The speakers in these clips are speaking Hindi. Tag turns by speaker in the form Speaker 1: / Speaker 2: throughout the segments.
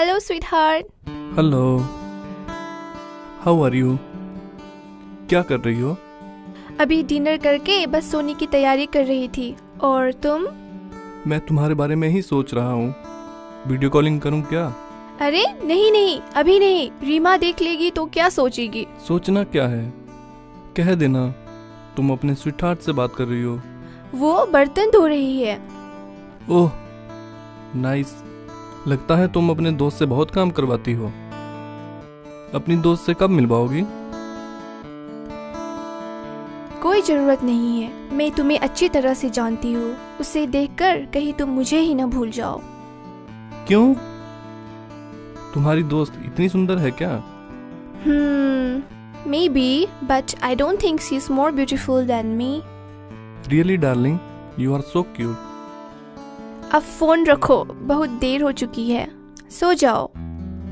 Speaker 1: Hello sweetheart.
Speaker 2: Hello, how are you? क्या कर रही हो?
Speaker 1: अभी डिनर करके बस सोने की तैयारी कर रही थी। और तुम?
Speaker 2: मैं तुम्हारे बारे में ही सोच रहा हूँ। वीडियो कॉलिंग करूँ क्या?
Speaker 1: अरे नहीं नहीं, अभी नहीं। रीमा देख लेगी तो क्या सोचेगी।
Speaker 2: सोचना क्या है, कह देना तुम अपने स्वीटहार्ट से बात कर रही हो।
Speaker 1: वो बर्तन धो रही है।
Speaker 2: ओह नाइस, लगता है तुम अपने दोस्त से बहुत काम करवाती हो। अपनी दोस्त से कब मिलवाओगी?
Speaker 1: कोई जरूरत नहीं है, मैं तुम्हें अच्छी तरह से जानती हूँ। उसे देखकर कहीं तुम मुझे ही न भूल जाओ।
Speaker 2: क्यों? तुम्हारी दोस्त इतनी सुंदर है क्या?
Speaker 1: Maybe, but I don't think she's more beautiful than me.
Speaker 2: Really darling, you are so cute.
Speaker 1: अब फोन रखो, बहुत देर हो चुकी है। सो जाओ।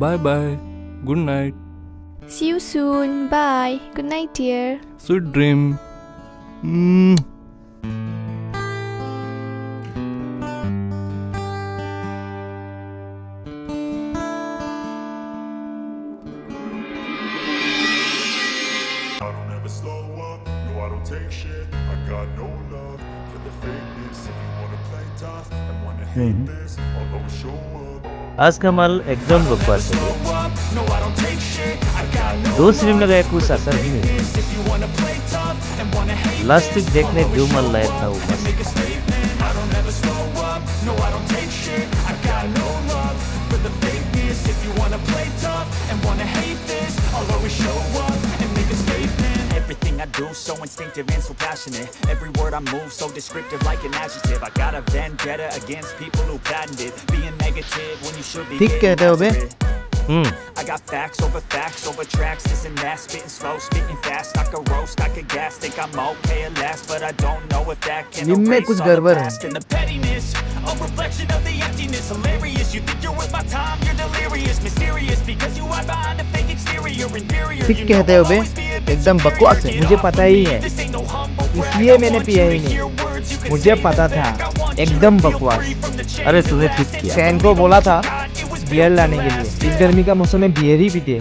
Speaker 2: Bye bye, good night.
Speaker 1: See you soon. Bye. Good night, dear.
Speaker 2: Sweet dream.
Speaker 3: I don't ever slow up, no I don't take shit. I got no love for the fakeness. If you wanna play tough and wanna hate this, I'll always show up.
Speaker 4: आज का माल एकदम बकवास है।
Speaker 3: No I don't take shit. I got no
Speaker 4: दो फिल्म लगाया कुछ असर ही नहीं।
Speaker 3: this. If you wanna play tough and wanna hate
Speaker 4: लास्टिक देखने जो मन लाया था वो बस।
Speaker 3: make a statement. I don't ever slow up, no I don't take shit. I got no love for the fakeness. If you wanna play tough and wanna hate this, I'll always show up and make a statement.
Speaker 5: Everything I do so instinctive and so passionate. Every word I move so descriptive like an adjective. I got a vendetta against people who patented being negative when you should be
Speaker 6: ठीक कहते हो बे।
Speaker 5: I got facts over tracks, this and that, spitting slow, spitting fast. I could roast, I could gas, think I'm okay at last, but I don't know if that can
Speaker 6: gym में
Speaker 5: erase
Speaker 6: कुछ
Speaker 5: all the
Speaker 6: गड़बड़ है।
Speaker 5: past and the pettiness. A reflection of the emptiness, hilarious. You think you're worth my time, you're delirious, mysterious because you hide behind a fake exterior, inferior.
Speaker 6: ठीक कहते हो बे, एकदम बकवास है।
Speaker 7: मुझे पता ही है, इसलिए मैंने पिया ही नहीं। मुझे पता था, एकदम बकवास।
Speaker 4: अरे तूने ठीक किया।
Speaker 7: सैन को बोला था बियर लाने के लिए। इस गर्मी का मौसम में बियर ही पीते हैं।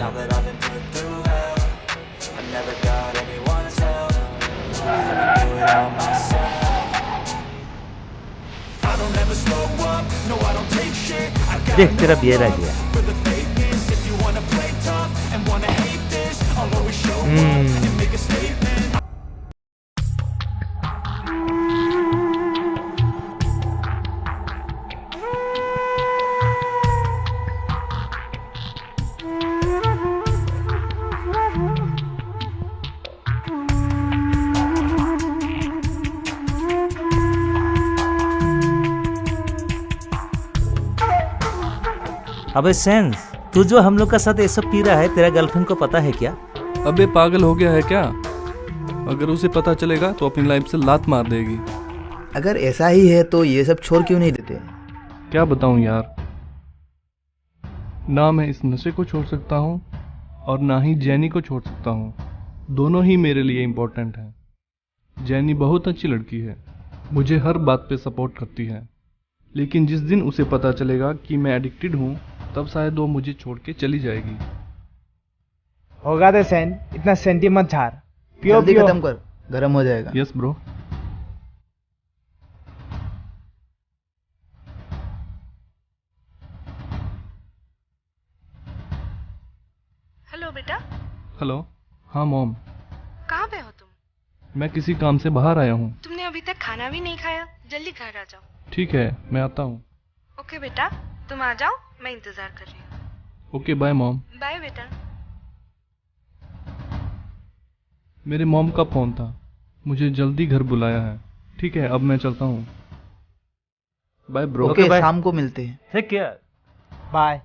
Speaker 4: देख तेरा बियर आ गया। अबे सेंस, तू जो हम लोग का साथ ये सब पी रहा है, तेरा गर्लफ्रेंड को पता है क्या?
Speaker 2: अबे पागल हो गया है क्या? अगर उसे पता चलेगा तो अपनी लाइफ से लात मार देगी।
Speaker 6: अगर ऐसा ही है तो ये सब छोड़ क्यों नहीं देते?
Speaker 2: क्या बताऊं यार, ना मैं इस नशे को छोड़ सकता हूँ और ना ही जैनी को छोड़ सकता हूँ। दोनों ही मेरे लिए इम्पोर्टेंट हैं। जैनी बहुत अच्छी लड़की है, मुझे हर बात पे सपोर्ट करती है, लेकिन जिस दिन उसे पता चलेगा कि मैं एडिक्टेड हूँ तब शायद वो मुझे छोड़ के चली जाएगी।
Speaker 7: होगा दे सैन, इतना सेंटी मत झाड़। पियो
Speaker 6: जल्दी
Speaker 7: पियो।
Speaker 6: खत्म कर, गर्म हो जाएगा।
Speaker 2: Yes bro.
Speaker 8: हेलो बेटा।
Speaker 2: हेलो। हाँ मॉम,
Speaker 8: कहाँ पे हो तुम?
Speaker 2: मैं किसी काम से बाहर आया हूँ।
Speaker 8: तुमने अभी तक खाना भी नहीं खाया, जल्दी घर आ जाओ।
Speaker 2: ठीक है, मैं आता हूँ।
Speaker 8: ओके बेटा, तुम आ जाओ, मैं इंतजार कर रही हूँ।
Speaker 2: Okay bye mom.
Speaker 8: बाय बेटा।
Speaker 2: मेरे मॉम का फोन था, मुझे जल्दी घर बुलाया है। ठीक है, अब मैं चलता हूँ। Bye bro.
Speaker 6: Okay,
Speaker 4: bye.
Speaker 6: शाम को मिलते हैं।
Speaker 4: ठीक केयर।
Speaker 7: बाय।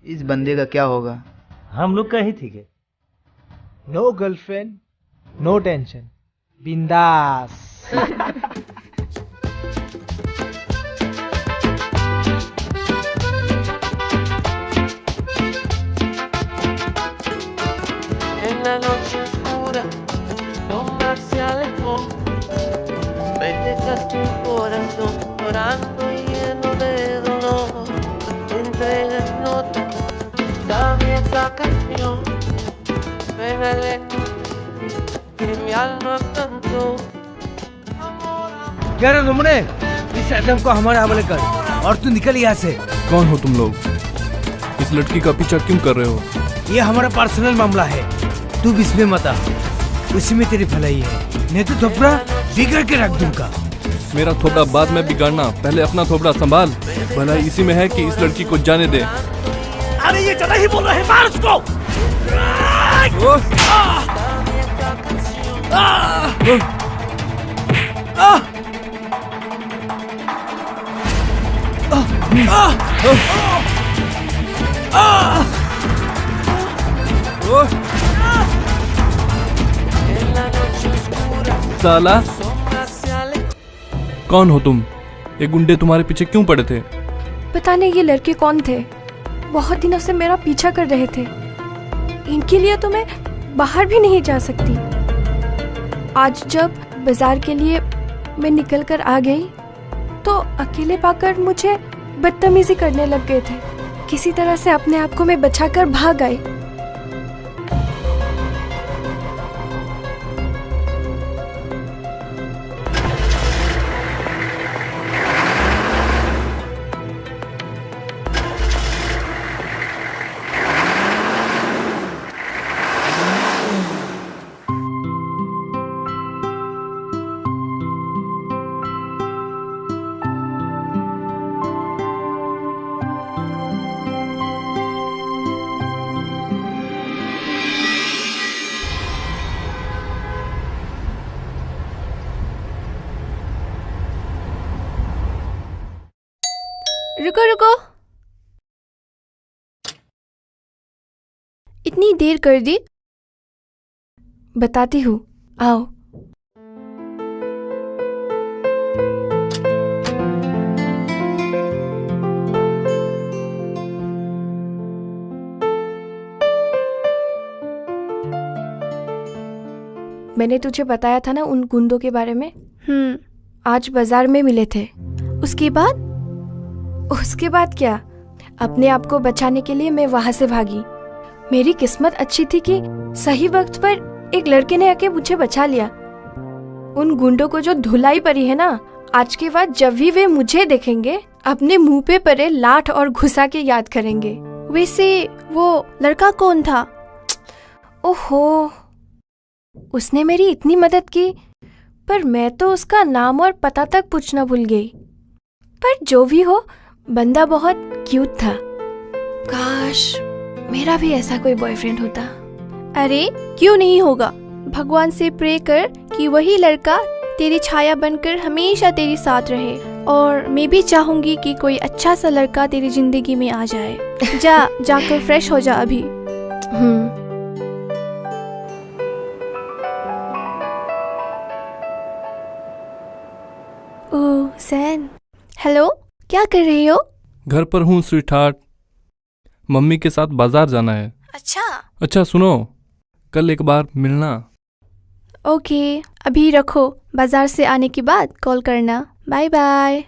Speaker 6: इस बंदे का क्या होगा?
Speaker 4: हम लोग का ही ठीक है।
Speaker 7: नो गर्लफ्रेंड, नो टेंशन, बिंदास। यार लुमड़े, इस एडम को हमारे हवाले कर और तू निकल यहाँ से।
Speaker 2: कौन हो तुम लोग? इस लड़की का पीछा क्यों कर रहे हो?
Speaker 7: ये हमारा पर्सनल मामला है, तू भी इसमें मत आ। उसी में तेरी भलाई है, नहीं तो थोपड़ा बिगड़ के रख दूंगा।
Speaker 2: मेरा थोपड़ा बाद में बिगाड़ना, पहले अपना थोपड़ा संभाल। भलाई इसी में है कि इस लड़की को जाने दे।
Speaker 4: अरे ये ज्यादा ही बोल रहा है, मार उसको।
Speaker 2: साला, कौन हो तुम? ये गुंडे तुम्हारे पीछे क्यों पड़े थे?
Speaker 1: पता नहीं ये लड़के कौन थे, बहुत दिनों से मेरा पीछा कर रहे थे। इनके लिए तो मैं बाहर भी नहीं जा सकती। आज जब बाजार के लिए मैं निकल कर आ गई तो अकेले पाकर मुझे बदतमीजी करने लग गए थे। किसी तरह से अपने आप को मैं बचाकर भाग आई। रुको रुको, इतनी देर कर दी, बताती हूँ, आओ। मैंने तुझे बताया था ना उन गुंडों के बारे में। आज बाजार में मिले थे। उसके बाद क्या, अपने आप को बचाने के लिए मैं वहां से भागी। मेरी किस्मत अच्छी थी कि सही वक्त पर एक लड़के ने आके मुझे बचा लिया। उन गुंडों को जो धुलाई पड़ी है ना, आज के बाद जब भी वे मुझे देखेंगे अपने मुंह पे पड़े लाठ और घुसा के याद करेंगे। वैसे वो लड़का कौन था? ओहो, उसने मेरी इतनी मदद की, पर मैं तो उसका नाम और पता तक पूछना भूल गई। पर जो भी हो, बंदा बहुत क्यूट था। काश मेरा भी ऐसा कोई बॉयफ्रेंड होता। अरे क्यों नहीं होगा, भगवान से प्रे कर कि वही लड़का तेरी छाया बनकर हमेशा तेरे साथ रहे। और मैं भी चाहूंगी कि कोई अच्छा सा लड़का तेरी जिंदगी में आ जाए। जाकर फ्रेश हो जा अभी। ओह सैन, हेलो, क्या कर रही हो?
Speaker 2: घर पर हूँ स्वीटहार्ट, मम्मी के साथ बाजार जाना है। अच्छा सुनो, कल एक बार मिलना।
Speaker 1: ओके, अभी रखो, बाजार से आने के बाद कॉल करना। Bye bye.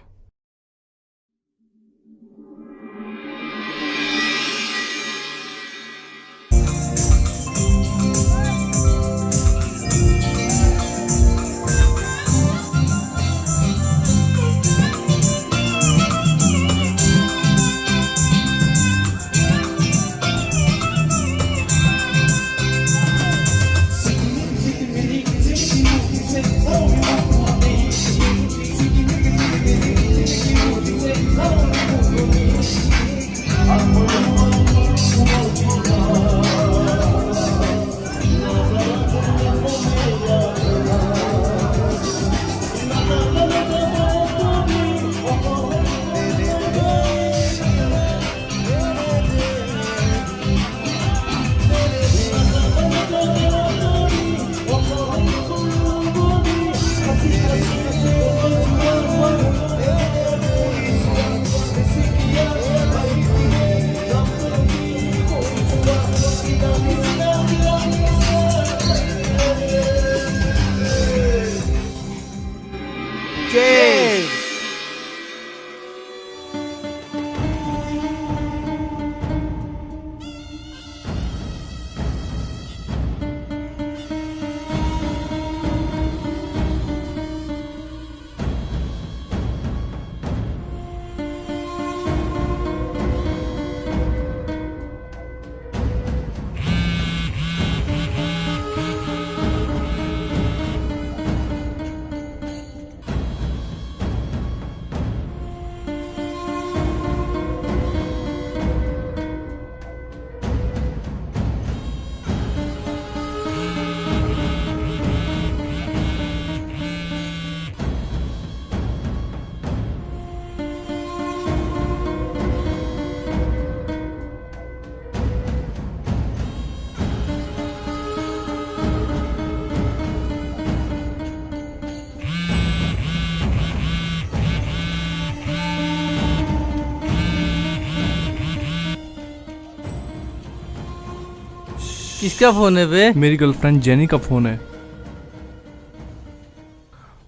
Speaker 7: किसका फोन है बे?
Speaker 2: मेरी गर्लफ्रेंड जेनी का फोन है।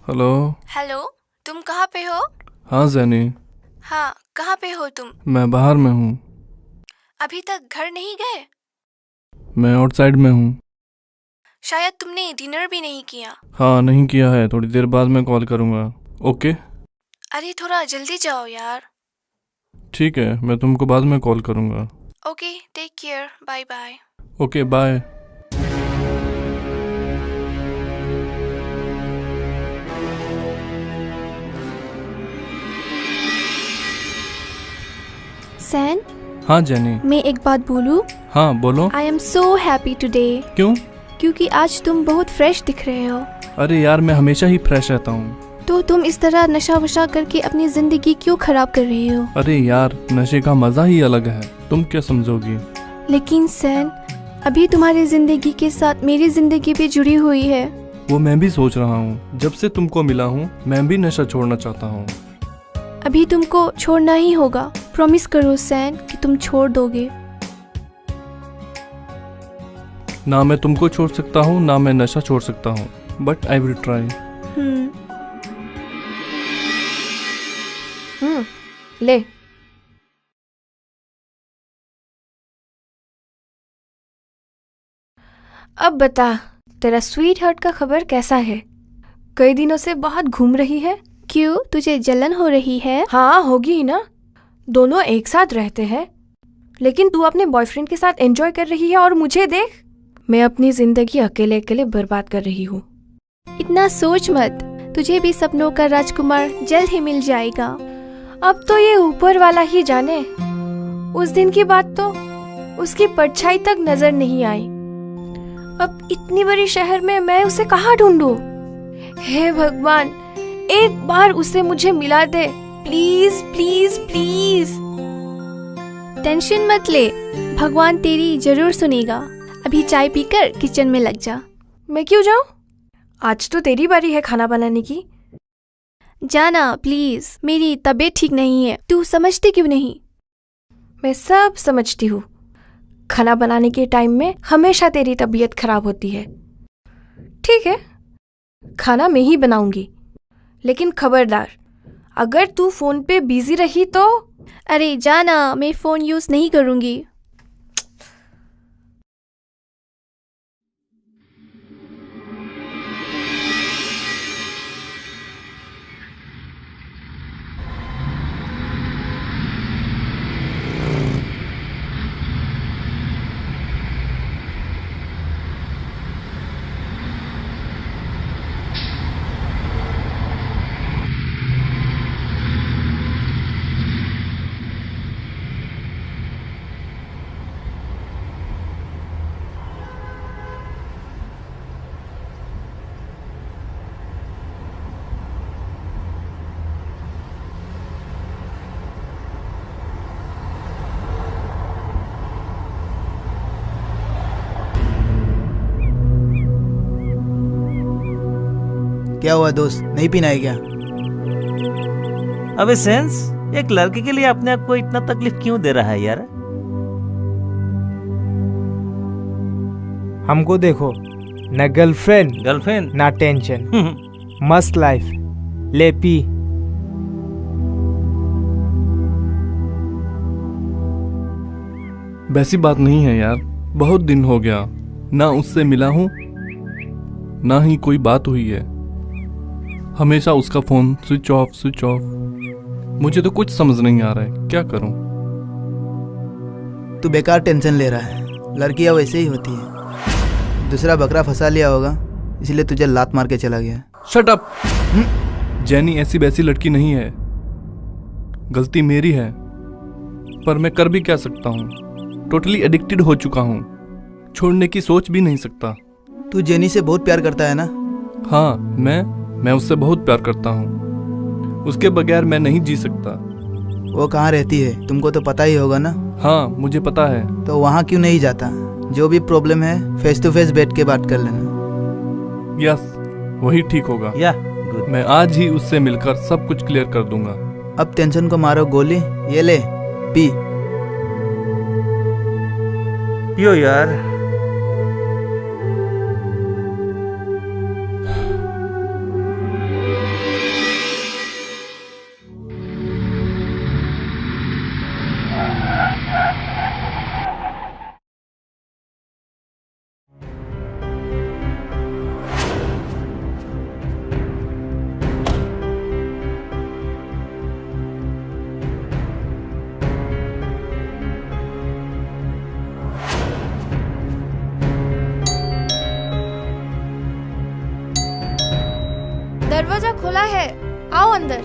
Speaker 2: हेलो।
Speaker 1: हेलो, तुम कहाँ पे हो?
Speaker 2: हाँ जेनी,
Speaker 1: हाँ, कहाँ पे हो तुम?
Speaker 2: मैं बाहर में हूँ।
Speaker 1: अभी तक घर नहीं गए?
Speaker 2: मैं आउटसाइड में हूँ।
Speaker 1: शायद तुमने डिनर भी नहीं किया।
Speaker 2: हाँ, नहीं किया है, थोड़ी देर बाद मैं कॉल करूँगा। ओके।
Speaker 1: अरे थोड़ा जल्दी जाओ यार।
Speaker 2: ठीक है, मैं तुमको बाद में कॉल करूँगा।
Speaker 1: Okay, take care, bye bye.
Speaker 2: Okay, bye.
Speaker 1: सैन,
Speaker 2: हाँ जेनी।
Speaker 1: मैं एक बात बोलूं?
Speaker 2: हाँ बोलो।
Speaker 1: I am so happy today.
Speaker 2: क्यों?
Speaker 1: क्योंकि आज तुम बहुत फ्रेश दिख रहे हो।
Speaker 2: अरे यार, मैं हमेशा ही फ्रेश रहता हूँ।
Speaker 1: तो तुम इस तरह नशा वशा करके अपनी जिंदगी क्यों खराब कर रहे हो?
Speaker 2: अरे यार, नशे का मजा ही अलग है, तुम क्या समझोगी?
Speaker 1: लेकिन सैन, अभी तुम्हारी जिंदगी के साथ मेरी जिंदगी भी जुड़ी हुई है।
Speaker 2: वो मैं भी सोच रहा हूँ। जब से तुमको मिला हूँ, मैं भी नशा छोड़ना चाहता हूँ।
Speaker 1: अभी तुमको छोड़ना ही होगा। प्रॉमिस करो सैन कि तुम छोड़ दोगे।
Speaker 2: ना मैं तुमको छोड़ सकता हूँ, ना मैं नशा छोड़ सकता हूँ, बट आई विल ट्राई।
Speaker 1: ले। अब बता, तेरा स्वीट हार्ट का खबर कैसा है? कई दिनों से बहुत घूम रही है। क्यों, तुझे जलन हो रही है? हाँ, होगी ही ना। दोनों एक साथ रहते हैं, लेकिन तू अपने बॉयफ्रेंड के साथ एंजॉय कर रही है और मुझे देख, मैं अपनी जिंदगी अकेले अकेले बर्बाद कर रही हूँ। इतना सोच मत, तुझे भी सपनों का राजकुमार जल्द ही मिल जाएगा। अब तो ये ऊपर वाला ही जाने। उस दिन की बात तो उसकी परछाई तक नजर नहीं आई। अब इतनी बड़ी शहर में मैं उसे कहाँ ढूंढूं? हे भगवान, एक बार उसे मुझे मिला दे, प्लीज प्लीज प्लीज। टेंशन मत ले, भगवान तेरी जरूर सुनेगा। अभी चाय पीकर किचन में लग जा। मैं क्यों जाऊं? आज तो तेरी बारी है खाना बनाने की। जाना प्लीज, मेरी तबीयत ठीक नहीं है। तू समझती क्यों नहीं? मैं सब समझती हूँ। खाना बनाने के टाइम में हमेशा तेरी तबीयत खराब होती है। ठीक है, खाना मैं ही बनाऊंगी, लेकिन खबरदार, अगर तू फोन पे बिजी रही तो। अरे जाना, मैं फोन यूज नहीं करूंगी।
Speaker 6: क्या हुआ दोस्त, नहीं पीना है क्या?
Speaker 4: अबे सेंस, एक लड़के के लिए अपने आप को इतना तकलीफ क्यों दे रहा है यार?
Speaker 7: हमको देखो, न
Speaker 4: गर्लफ्रेंड
Speaker 7: ना टेंशन, मस्त लाइफ। ले पी।
Speaker 2: वैसी बात नहीं है यार, बहुत दिन हो गया, ना उससे मिला हूँ, ना ही कोई बात हुई है। हमेशा उसका फोन स्विच ऑफ। मुझे तो कुछ समझ नहीं आ रहा है, क्या करूं?
Speaker 6: तू बेकार टेंशन ले रहा है, लड़कियां वैसे ही होती है। दूसरा बकरा फंसा लिया होगा, इसलिए तुझे लात मार के चला गया।
Speaker 2: Shut up. जेनी ऐसी वैसी लड़की नहीं है, गलती मेरी है, पर मैं कर भी क्या सकता हूँ? टोटली एडिक्टेड हो चुका हूँ, छोड़ने की सोच भी नहीं सकता।
Speaker 6: तू जेनी से बहुत प्यार करता है ना?
Speaker 2: हाँ, मैं उससे बहुत प्यार करता हूँ, उसके बगैर मैं नहीं जी सकता।
Speaker 6: वो कहाँ रहती है तुमको तो पता ही होगा ना?
Speaker 2: हाँ, मुझे पता है।
Speaker 6: तो वहाँ क्यों नहीं जाता? जो भी प्रॉब्लम है फेस टू फेस बैठ के बात कर लेना।
Speaker 2: यस, वही ठीक होगा।
Speaker 4: या गुड।
Speaker 2: मैं आज ही उससे मिलकर सब कुछ क्लियर कर दूंगा।
Speaker 6: अब टेंशन को मारो गोली, ये ले पी।
Speaker 4: पियो यार।
Speaker 1: दरवाजा खुला है, आओ अंदर।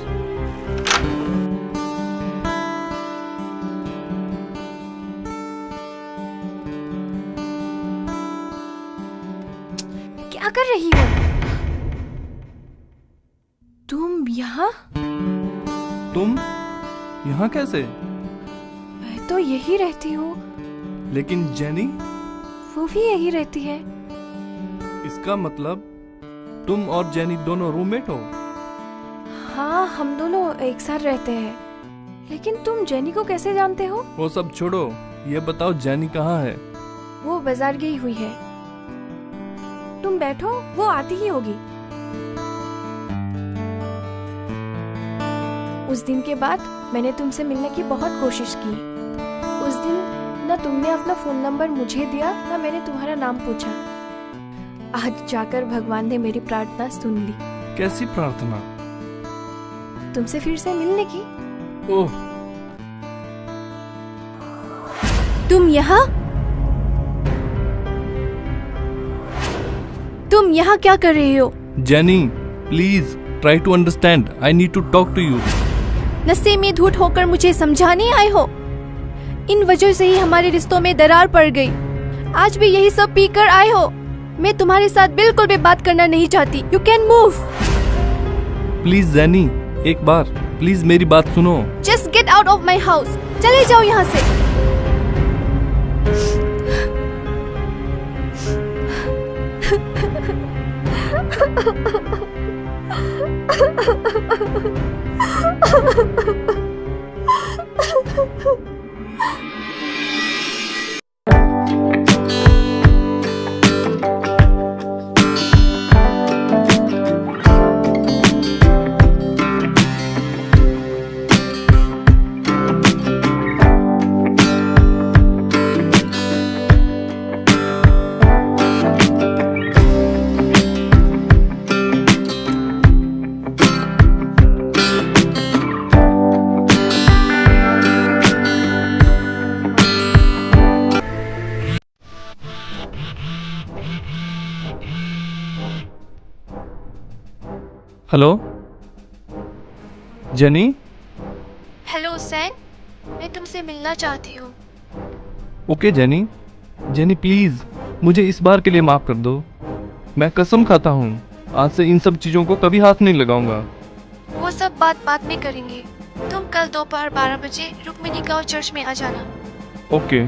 Speaker 1: क्या कर रही हो तुम यहाँ?
Speaker 2: तुम यहाँ कैसे?
Speaker 1: मैं तो यही रहती हूँ।
Speaker 2: लेकिन जेनी?
Speaker 1: वो भी यही रहती है।
Speaker 2: इसका मतलब तुम और जेनी दोनों रूममेट हो?
Speaker 1: हाँ, हम दोनों एक साथ रहते हैं। लेकिन तुम जेनी को कैसे जानते हो?
Speaker 2: वो सब छोड़ो, ये बताओ जेनी कहाँ है?
Speaker 1: वो बाजार गई हुई है। तुम बैठो, वो आती ही होगी। उस दिन के बाद मैंने तुमसे मिलने की बहुत कोशिश की। उस दिन न तुमने अपना फोन नंबर मुझे दिया, न मैंने तुम्हारा नाम पूछा। आज जाकर भगवान ने मेरी प्रार्थना सुन ली।
Speaker 2: कैसी प्रार्थना?
Speaker 1: तुमसे फिर से मिलने की।
Speaker 2: ओह,
Speaker 1: तुम यहाँ क्या कर रही हो?
Speaker 2: Jenny, please try to understand. I need to talk to you.
Speaker 1: नशे में धुत होकर मुझे समझाने आए हो? इन वजह से ही हमारे रिश्तों में दरार पड़ गई। आज भी यही सब पी कर आए हो। मैं तुम्हारे साथ बिल्कुल भी बात करना नहीं चाहती। You can move.
Speaker 2: Please jenny, एक बार प्लीज मेरी बात सुनो।
Speaker 1: Just get out of my house. चले जाओ यहाँ से।
Speaker 2: Hello jenny?
Speaker 1: हेलो सैन, मैं तुमसे मिलना चाहती हूँ।
Speaker 2: Okay jenny. जेनी प्लीज मुझे इस बार के लिए माफ कर दो। मैं कसम खाता हूँ आज से इन सब चीजों को कभी हाथ नहीं लगाऊंगा।
Speaker 1: वो सब बात बाद में करेंगे। तुम कल दोपहर 12 बजे रुक्मिणी गांव चर्च में आ जाना।
Speaker 2: ओके।